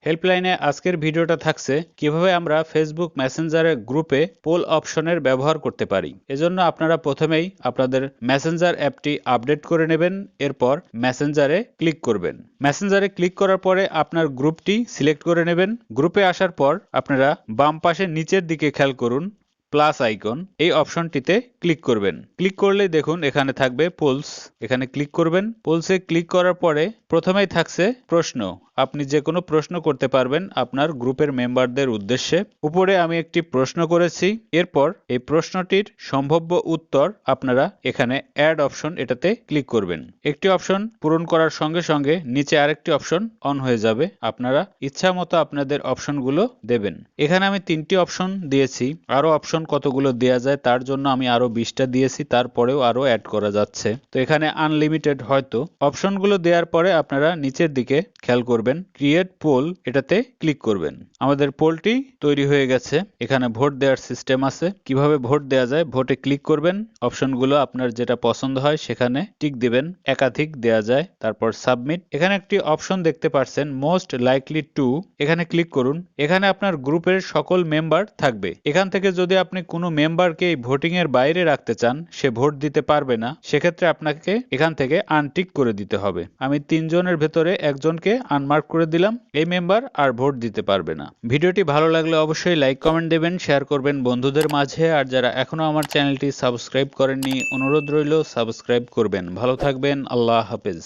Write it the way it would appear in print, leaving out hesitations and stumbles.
হেল্পলাইনে আজকের ভিডিওটা থাকছে কিভাবে আমরা ফেসবুক মেসেঞ্জারের গ্রুপে পোল অপশনের ব্যবহার করতে পারি। এজন্য আপনারা প্রথমেই আপনাদের মেসেঞ্জার অ্যাপটি আপডেট করে নেবেন, এরপর মেসেঞ্জারে ক্লিক করবেন। মেসেঞ্জারে ক্লিক করার পরে আপনার গ্রুপটি সিলেক্ট করে নেবেন। গ্রুপে আসার পর আপনারা বাম পাশে নিচের দিকে খেয়াল করুন প্লাস আইকন, এই অপশনটিতে ক্লিক করবেন। ক্লিক করলেই দেখুন এখানে থাকবে পোলস, এখানে ক্লিক করবেন। পোলসে ক্লিক করার পরে প্রথমেই থাকছে প্রশ্ন, আপনি যে কোনো প্রশ্ন করতে পারবেন আপনার গ্রুপের মেম্বারদের উদ্দেশ্যে। উপরে আমি একটি প্রশ্ন করেছি, এরপর এই প্রশ্নটির সম্ভাব্য উত্তর আপনারা এখানে অ্যাড অপশন, এটাতে ক্লিক করবেন। একটি অপশন পূরণ করার সঙ্গে সঙ্গে নিচে আরেকটি অপশন অন হয়ে যাবে, আপনারা ইচ্ছা মতো আপনাদের অপশনগুলো দেবেন। এখানে আমি 3টি অপশন দিয়েছি, আরো অপশন কতগুলো দেয়া যায় তার জন্য আমি আরো 20টা দিয়েছি, তারপরেও আরো অ্যাড করা যাচ্ছে। তো এখানে আনলিমিটেড হয়তো। অপশনগুলো দেওয়ার পরে আপনারা নিচের দিকে খেয়াল করবেন ক্রিয়েট পোল, এটাতে ক্লিক করবেন। আমাদের পোলটি তৈরি হয়ে গেছে। এখানে ভোট দেওয়ার সিস্টেম আছে, কিভাবে ভোট দেওয়া যায়। ভোটে ক্লিক করবেন, অপশনগুলো আপনার যেটা পছন্দ হয় সেখানে টিক দিবেন, একাধিক দেয়া যায়। তারপর সাবমিট। এখানে একটি অপশন দেখতে পাচ্ছেন মোস্ট লাইকলি টু, এখানে ক্লিক করুন। এখানে আপনার গ্রুপের সকল মেম্বার থাকবে। এখান থেকে যদি আপনি কোনো মেম্বারকে এই ভোটিং এর বাইরে রাখতে চান, সে ভোট দিতে পারবে না, সেক্ষেত্রে আপনাকে এখান থেকে আনটিক করে দিতে হবে। আমি 3 জনের ভেতরে একজনকে আনমার্ক করে দিলাম, এই মেম্বার আর ভোট দিতে পারবে না। ভিডিওটি ভালো লাগলে অবশ্যই লাইক কমেন্ট দেবেন, শেয়ার করবেন বন্ধুদের মাঝে। আর যারা এখনো আমার চ্যানেলটি সাবস্ক্রাইব করেননি, অনুরোধ রইল সাবস্ক্রাইব করবেন। ভালো থাকবেন, আল্লাহ হাফেজ।